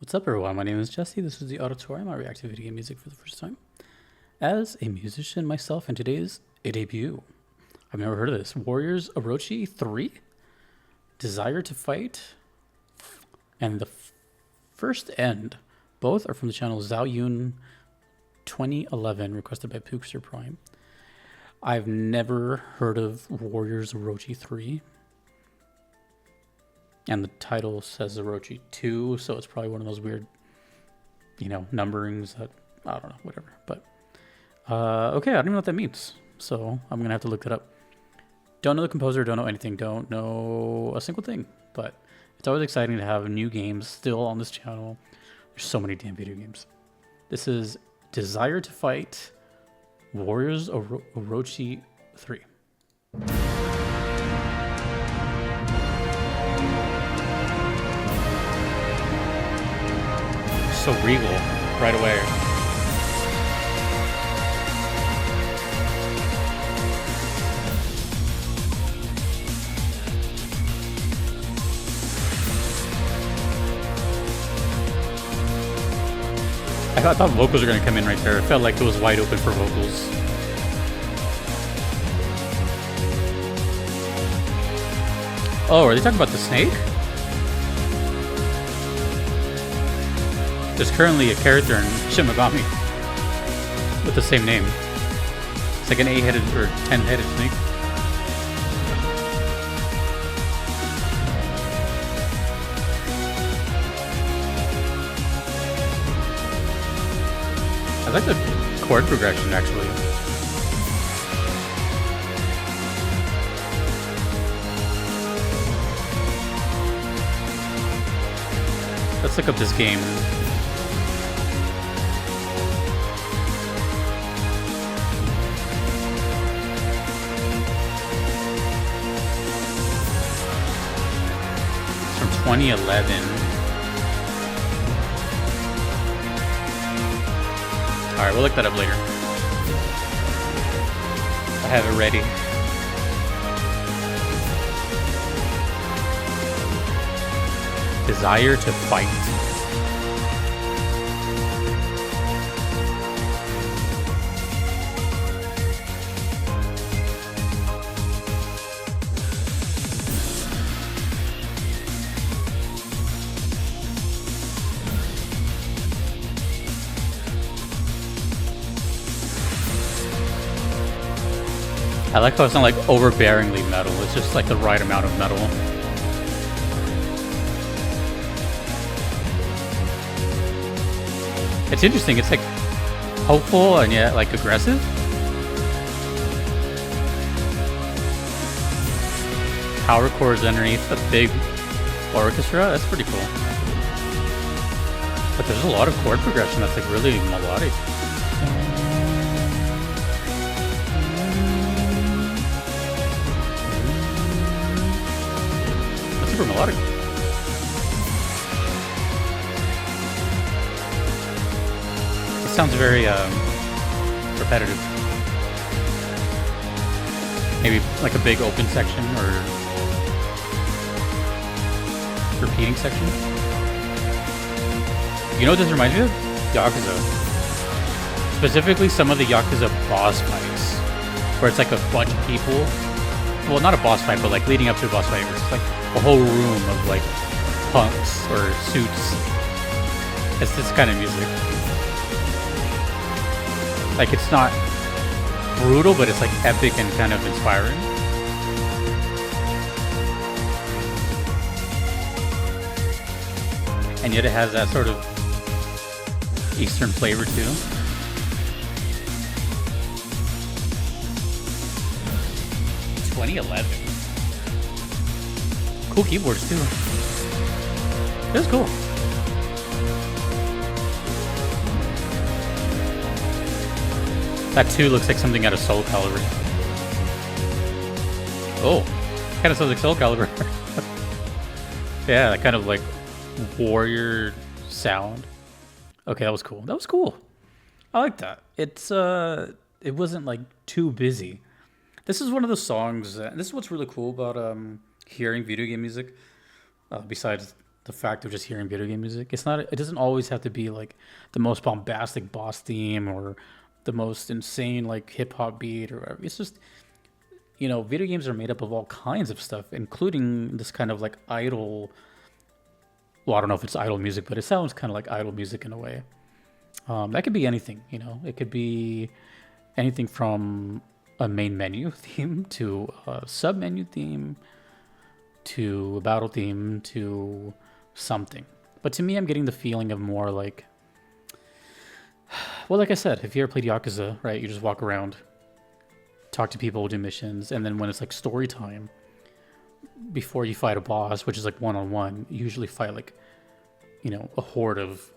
What's up, everyone? My name is Jesse. This is the Auditorium. I react to video game music for the first time as a musician myself, and today's a debut. I've never heard of this. Warriors Orochi 3, Desire to Fight, and the first end. Both are from the channel Zhaoyun 2011, requested by Pookster Prime. I've never heard of Warriors Orochi 3. And the title says Orochi 2, so it's probably one of those weird, numberings that, I don't know, whatever. But, okay, I don't even know what that means. So I'm going to have to look that up. Don't know the composer, don't know anything, don't know a single thing. But it's always exciting to have new games still on this channel. There's so many damn video games. This is Desire to Fight, Warriors Orochi 3. So regal right away. I thought vocals were going to come in right there. It felt like it was wide open for vocals. Oh, are they talking about the snake? There's currently a character in Shin Megami with the same name. It's like an 8-headed or 10-headed snake. I like the chord progression actually. Let's look up this game. It's from 2011. Alright, we'll look that up later. I have it ready. Desire to Fight. I like how it's not like overbearingly metal, it's just like the right amount of metal. It's interesting, it's like hopeful and yet like aggressive. Power chords underneath a big orchestra, that's pretty cool. But there's a lot of chord progression that's like really melodic. That's super melodic. Sounds very repetitive. Maybe like a big open section or repeating section. You know what this reminds me of? Yakuza. Specifically some of the Yakuza boss fights. Where it's like a bunch of people. Well, not a boss fight, but like leading up to a boss fight. Where it's like a whole room of like punks or suits. It's this kind of music. Like, it's not brutal, but it's like epic and kind of inspiring. And yet it has that sort of Eastern flavor too. (2011). Cool keyboards too. It was cool. That too looks like something out of Soul Calibur. Oh, kind of sounds like Soul Calibur. Yeah, that kind of like warrior sound. Okay, that was cool. That was cool. I like that. It wasn't like too busy. This is one of the songs. This is what's really cool about hearing video game music. Besides the fact of just hearing video game music. It's not. It doesn't always have to be like the most bombastic boss theme or the most insane like hip hop beat or whatever. It's just video games are made up of all kinds of stuff, including this kind of like idle. Well, I don't know if it's idle music, but it sounds kind of like idle music in a way. That could be anything. It could be anything from a main menu theme to a sub menu theme to a battle theme to something. But to me, I'm getting the feeling of more like, well, like I said, if you ever played Yakuza, right, you just walk around, talk to people, do missions, and then when it's like story time, before you fight a boss, which is like one-on-one, you usually fight like, a horde of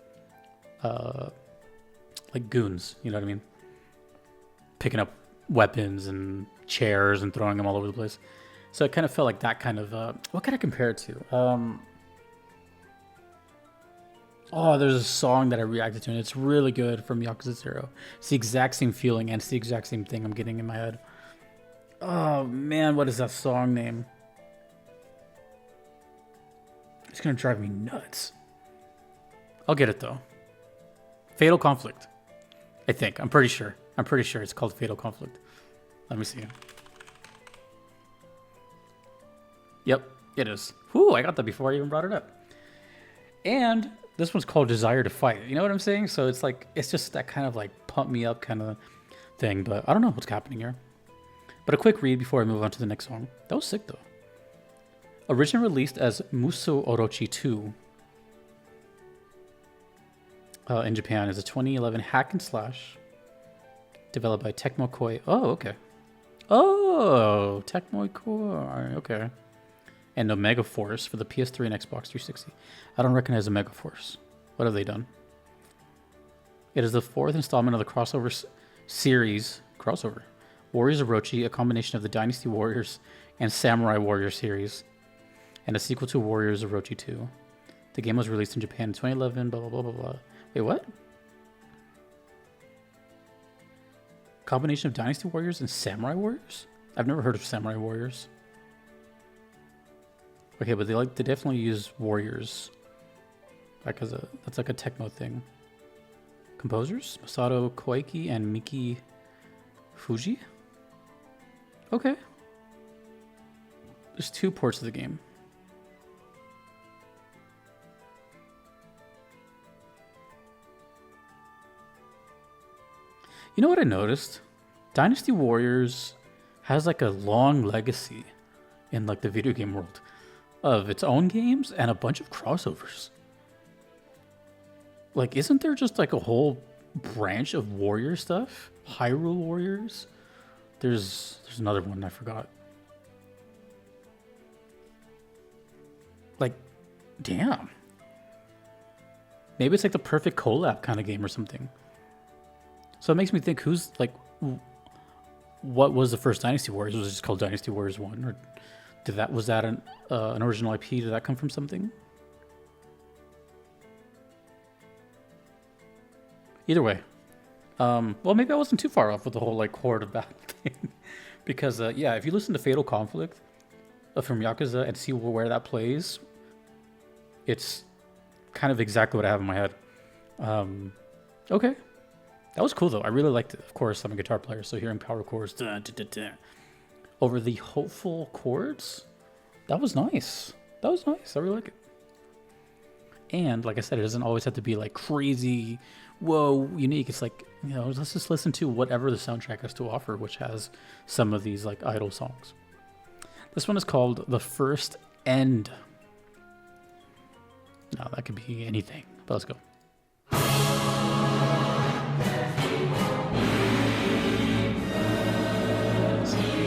like goons, you know what I mean? Picking up weapons and chairs and throwing them all over the place. So it kind of felt like that kind of, what can I compare it to? There's a song that I reacted to, and it's really good from Yakuza 0. It's the exact same feeling, and it's the exact same thing I'm getting in my head. Oh, man, what is that song name? It's going to drive me nuts. I'll get it, though. Fatal Conflict. I think. I'm pretty sure. It's called Fatal Conflict. Let me see. Yep, it is. Whew, I got that before I even brought it up. And this one's called Desire to Fight. You know what I'm saying? So it's like, it's just that kind of like pump me up kind of thing. But I don't know what's happening here. But a quick read before I move on to the next song. That was sick, though. Originally released as Muso Orochi 2 in Japan, is a 2011 hack and slash developed by Tecmo Koei. Oh, okay. Oh, Tecmo Koei. Okay. And Omega Force for the PS3 and Xbox 360. I don't recognize Omega Force. What have they done? It is the fourth installment of the crossover series. Crossover. Warriors Orochi, a combination of the Dynasty Warriors and Samurai Warrior series, and a sequel to Warriors Orochi 2. The game was released in Japan in 2011, blah, blah, blah, blah, blah. Wait, what? Combination of Dynasty Warriors and Samurai Warriors? I've never heard of Samurai Warriors. Okay, but they definitely use Warriors. That's like a Tecmo thing. Composers? Masato Koike and Miki Fuji? Okay. There's 2 ports of the game. You know what I noticed? Dynasty Warriors has like a long legacy in like the video game world of its own games and a bunch of crossovers. Like, isn't there just like a whole branch of warrior stuff? Hyrule Warriors? There's another one I forgot. Like, damn. Maybe it's like the perfect collab kind of game or something. So it makes me think, who's like, what was the first Dynasty Warriors? Was it just called Dynasty Warriors 1? Or was that an original IP? Did that come from something? Either way. Well, maybe I wasn't too far off with the whole like horde of battle thing. Because, yeah, if you listen to Fatal Conflict from Yakuza and see where that plays, it's kind of exactly what I have in my head. Okay. That was cool, though. I really liked it. Of course, I'm a guitar player, so hearing power chords over the hopeful chords, that was nice. I really like it. And like I said, it doesn't always have to be like crazy, whoa, unique. It's like, let's just listen to whatever the soundtrack has to offer, which has some of these like idle songs. This one is called The First End. Now, that could be anything, but let's go.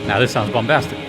Now this sounds bombastic.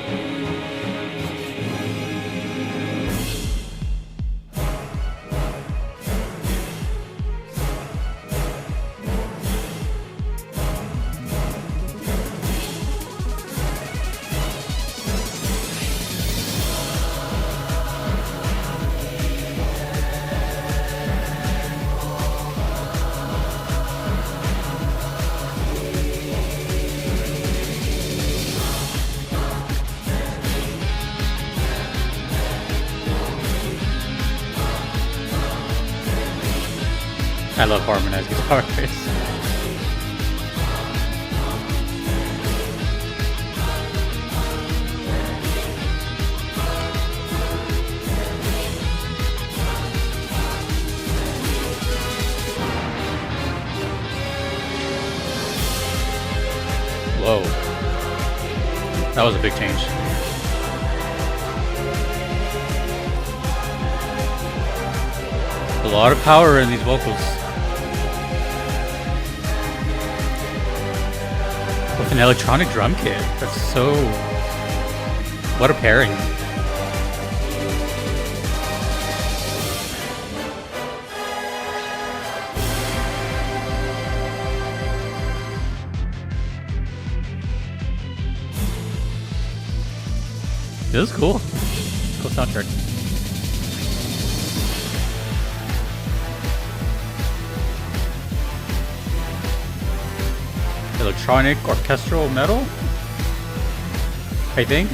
I love harmonized guitars. Whoa. That was a big change. A lot of power in these vocals. With an electronic drum kit. That's so... What a pairing. This is cool. Cool soundtrack. Electronic orchestral metal, I think.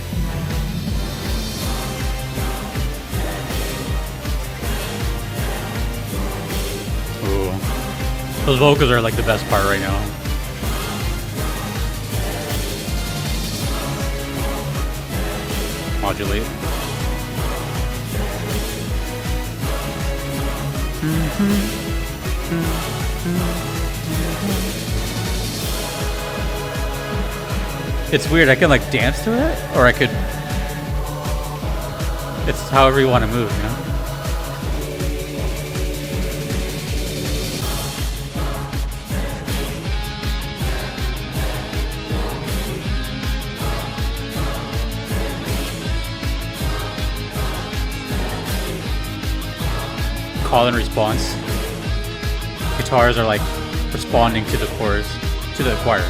Ooh. Those vocals are like the best part right now. Modulate. It's weird, I can like dance to it, or I could... It's however you want to move, you know? Call and response. Guitars are like responding to the chorus, to the choir.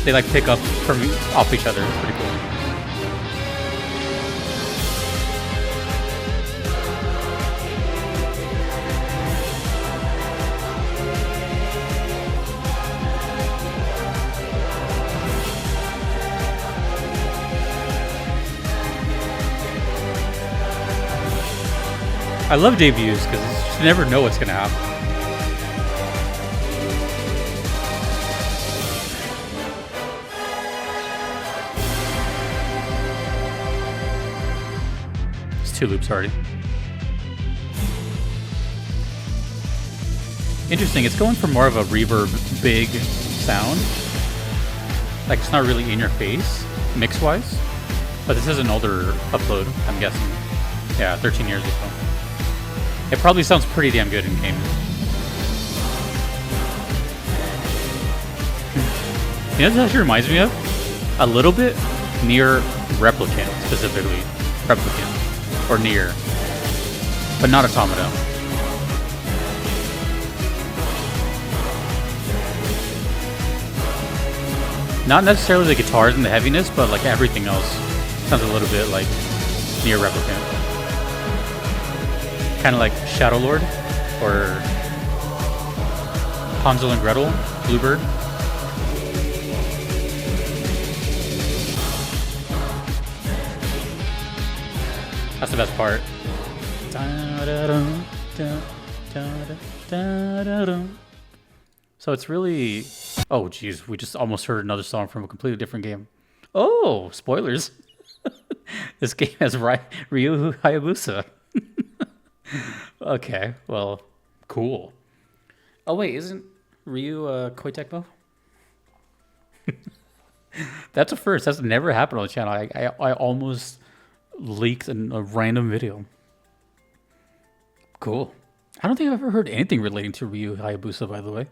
They like pick up from off each other. It's pretty cool. I love debuts because you just never know what's gonna happen. Two loops already. Interesting, it's going for more of a reverb big sound. Like it's not really in your face, mix wise. But this is an older upload, I'm guessing. Yeah, 13 years or so. It probably sounds pretty damn good in game. You know, this actually reminds me of a little bit near Replicant, specifically. Replicant. Or near, but not Automata. Not necessarily the guitars and the heaviness, but like everything else sounds a little bit like near Replicant. Kind of like Shadow Lord or Hansel and Gretel, Bluebird. That's the best part. So it's really... Oh, geez. We just almost heard another song from a completely different game. Oh, spoilers. This game has Ryu Hayabusa. Okay, well, cool. Oh, wait. Isn't Ryu Koei Tecmo? That's a first. That's never happened on the channel. I almost... leaked in a random video. Cool. I don't think I've ever heard anything relating to Ryu Hayabusa, by the way.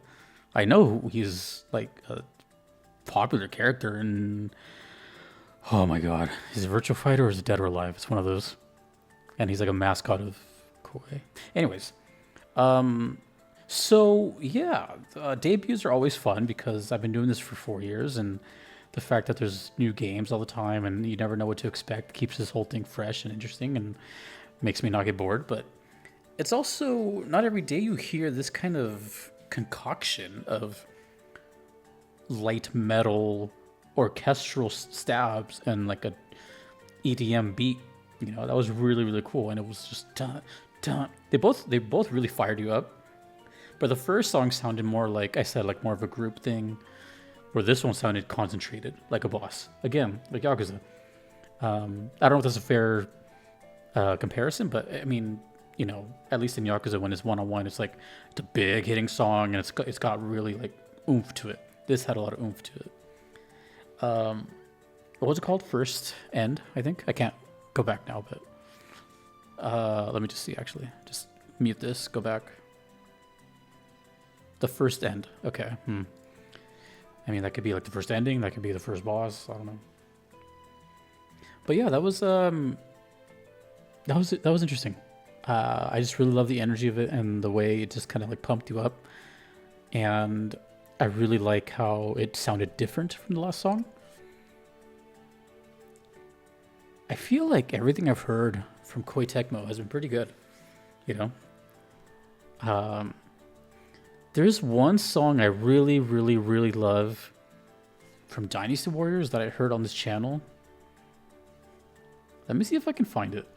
I know he's like a popular character and oh my god. He's a virtual fighter or is he dead or alive? It's one of those. And he's like a mascot of Koei. Anyways. So yeah, debuts are always fun because I've been doing this for 4 years and the fact that there's new games all the time and you never know what to expect keeps this whole thing fresh and interesting and makes me not get bored. But it's also not every day you hear this kind of concoction of light metal orchestral stabs and like a EDM beat. You know, that was really, really cool. And it was just they both really fired you up. But the first song sounded more like I said, like more of a group thing, where this one sounded concentrated, like a boss. Again, like Yakuza. I don't know if that's a fair comparison, but I mean, you know, at least in Yakuza, when it's one-on-one, it's like it's a big hitting song, and it's got really like oomph to it. This had a lot of oomph to it. What was it called? First End, I think. I can't go back now, but let me just see. Actually, just mute this. Go back. The First End. Okay. I mean, that could be like the first ending. That could be the first boss. I don't know. But yeah, that was interesting. I just really love the energy of it and the way it just kind of like pumped you up. And I really like how it sounded different from the last song. I feel like everything I've heard from Koei Tecmo has been pretty good. You know? There's one song I really, really, really love from Dynasty Warriors that I heard on this channel. Let me see if I can find it.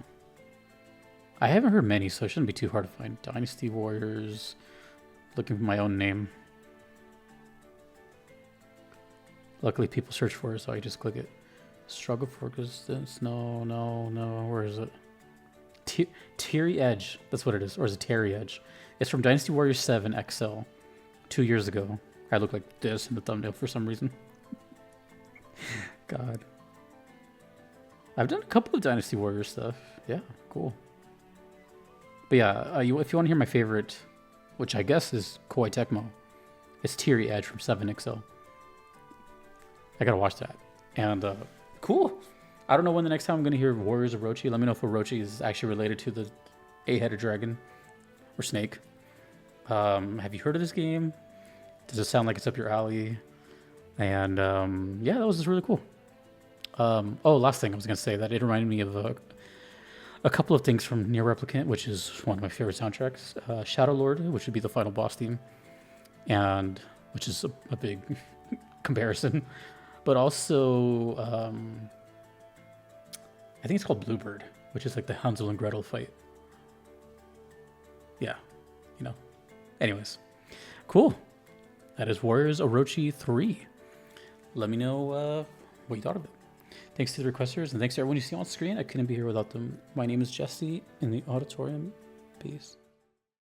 I haven't heard many, so it shouldn't be too hard to find. Dynasty Warriors. Looking for my own name. Luckily, people search for it, so I just click it. Struggle for existence. No. Where is it? Teary Edge. That's what it is. Or is it Terry Edge? It's from Dynasty Warriors 7 XL. 2 years ago. I look like this in the thumbnail for some reason. God. I've done a couple of Dynasty Warriors stuff. Yeah, cool. But yeah, if you want to hear my favorite, which I guess is Koei Tecmo, it's Teary Edge from 7XL. I gotta watch that. And cool. I don't know when the next time I'm gonna hear Warriors of Orochi. Let me know if Orochi is actually related to the 8-headed dragon or snake. Have you heard of this game? Does it sound like it's up your alley? And yeah, that was just really cool. Oh, last thing I was gonna say, that it reminded me of a couple of things from Nier Replicant, which is one of my favorite soundtracks. Shadow Lord, which would be the final boss theme, and which is a big comparison. But also, I think it's called Bluebird, which is like the Hansel and Gretel fight. Yeah, you know. Anyways, cool. That is Warriors Orochi 3. Let me know what you thought of it. Thanks to the requesters, and thanks to everyone you see on screen. I couldn't be here without them. My name is Jesse in the auditorium. Peace.